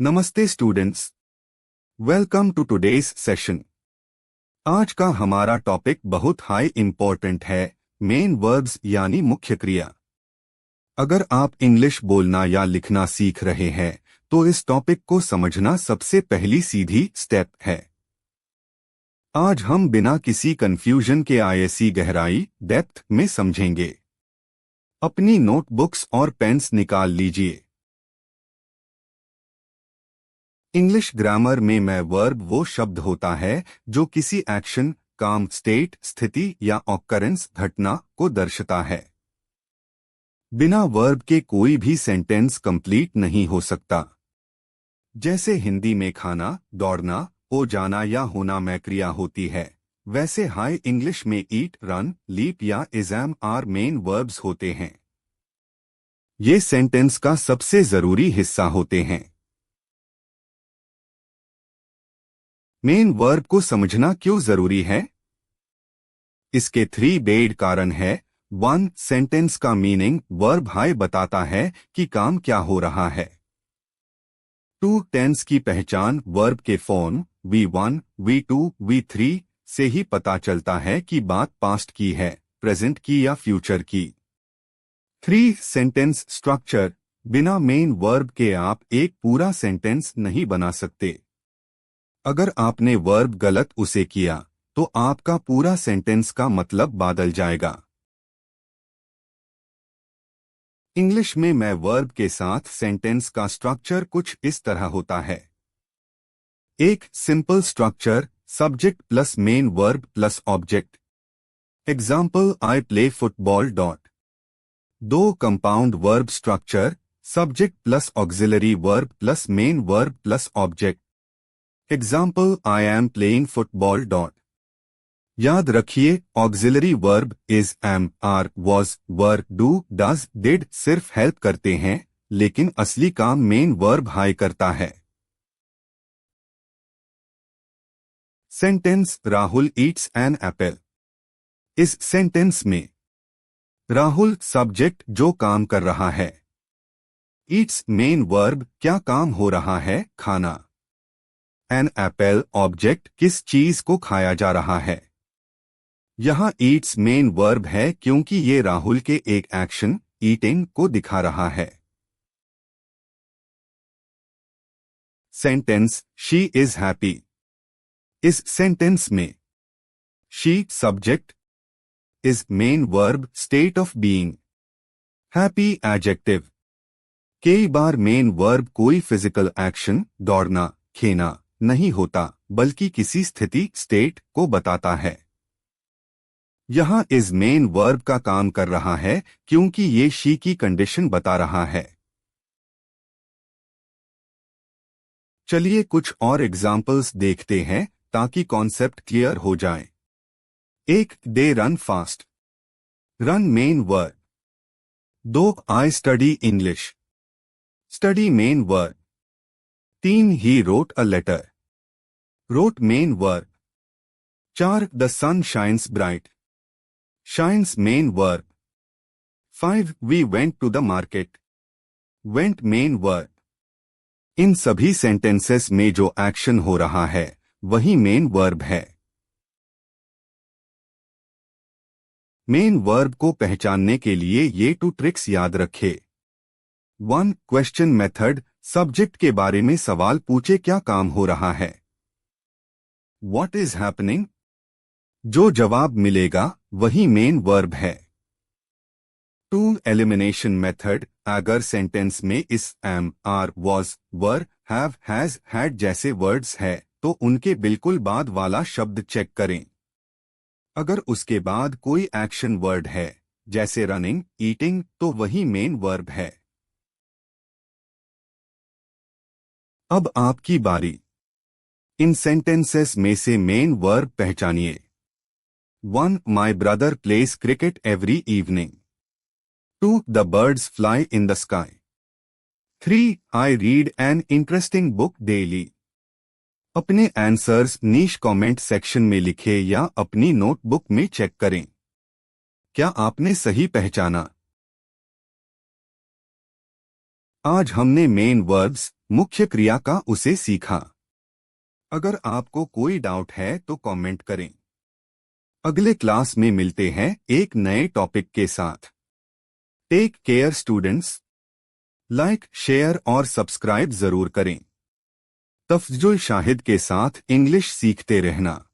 नमस्ते students, welcome to today's session. आज का हमारा टॉपिक बहुत हाई इम्पोर्टेंट है, मेन वर्ब्स यानी मुख्य क्रिया। अगर आप इंग्लिश बोलना या लिखना सीख रहे हैं तो इस टॉपिक को समझना सबसे पहली सीधी स्टेप है। आज हम बिना किसी कंफ्यूजन के आईएसी गहराई डेप्थ में समझेंगे। अपनी नोटबुक्स और पेन्स निकाल लीजिए। इंग्लिश ग्रामर में मैं वर्ब वो शब्द होता है जो किसी एक्शन, काम, स्टेट, स्थिति या ऑकरेंस घटना को दर्शाता है। बिना वर्ब के कोई भी सेंटेंस कंप्लीट नहीं हो सकता। जैसे हिंदी में खाना, दौड़ना, हो जाना या होना में क्रिया होती है, वैसे हाई इंग्लिश में ईट, रन, लीप या एग्जाम आर मेन वर्ब्स होते हैं। ये सेंटेंस का सबसे जरूरी हिस्सा होते हैं। मेन वर्ब को समझना क्यों जरूरी है? इसके 3 बेड कारण है। 1. सेंटेंस का मीनिंग वर्ब हाई बताता है कि काम क्या हो रहा है। 2. टेंस की पहचान वर्ब के फॉर्म V1, V2, V3 से ही पता चलता है कि बात पास्ट की है, प्रेजेंट की या फ्यूचर की। 3. सेंटेंस स्ट्रक्चर बिना मेन वर्ब के आप एक पूरा सेंटेंस नहीं बना सकते। अगर आपने वर्ब गलत उसे किया तो आपका पूरा सेंटेंस का मतलब बदल जाएगा। इंग्लिश में मैं वर्ब के साथ सेंटेंस का स्ट्रक्चर कुछ इस तरह होता है। एक simple structure, subject plus main verb plus object. Example, I play football dot. 2. Compound verb structure, subject plus auxiliary verb plus main verb plus object. Example, I am playing football dot. याद रखिए, auxiliary verb is, am, are, was, were, do, does, did सिर्फ help करते हैं, लेकिन असली काम main verb हाई करता है। Sentence, Rahul eats an apple. इस सेंटेंस में राहुल सब्जेक्ट जो काम कर रहा है, ईट्स मेन वर्ब क्या काम हो रहा है, खाना। एन एप्पल ऑब्जेक्ट किस चीज को खाया जा रहा है। यहाँ ईट्स मेन वर्ब है क्योंकि ये राहुल के एक एक्शन, ईटिंग को दिखा रहा है। Sentence, she is happy. इस सेंटेंस में she subject, is main verb state of being, happy adjective. कई बार मेन वर्ब कोई फिजिकल एक्शन, दौड़ना, खेना नहीं होता, बल्कि किसी स्थिति, स्टेट को बताता है। यहाँ इज मेन वर्ब का काम कर रहा है क्योंकि ये शी की कंडीशन बता रहा है। चलिए कुछ और एग्जाम्पल्स देखते हैं ताकि कॉन्सेप्ट क्लियर हो जाए। 1. They run fast. Run main verb. 2. I study English. Study main verb. 3. He wrote a letter. Wrote main verb. 4. The sun shines bright. Shines main verb. 5. We went to the market. Went main verb. इन सभी sentences में जो action हो रहा है वही main verb है। Main verb को पहचानने के लिए ये 2 ट्रिक्स याद रखें। 1. क्वेश्चन मेथड, सब्जेक्ट के बारे में सवाल पूछे, क्या काम हो रहा है। व्हाट इज हैपनिंग, जो जवाब मिलेगा वही मेन वर्ब है। 2. एलिमिनेशन मेथड, अगर सेंटेंस में is, am, are, was, were, have, has, had जैसे वर्ड्स है तो उनके बिल्कुल बाद वाला शब्द चेक करें। अगर उसके बाद कोई एक्शन वर्ड है जैसे रनिंग, ईटिंग, तो वही मेन वर्ब है। अब आपकी बारी। इन सेंटेंसेस में से मेन वर्ब पहचानिए। 1. My brother plays cricket every evening. 2. The birds fly in the sky. 3. I read an interesting book daily. अपने आंसर्स नीश कमेंट सेक्शन में लिखें या अपनी नोटबुक में चेक करें। क्या आपने सही पहचाना? आज हमने मेन वर्ब्स मुख्य क्रिया का उसे सीखा। अगर आपको कोई डाउट है तो कमेंट करें। अगले क्लास में मिलते हैं एक नए टॉपिक के साथ। Take care students. Like, share और सब्सक्राइब जरूर करें। तफज्जुल शाहिद के साथ इंग्लिश सीखते रहना।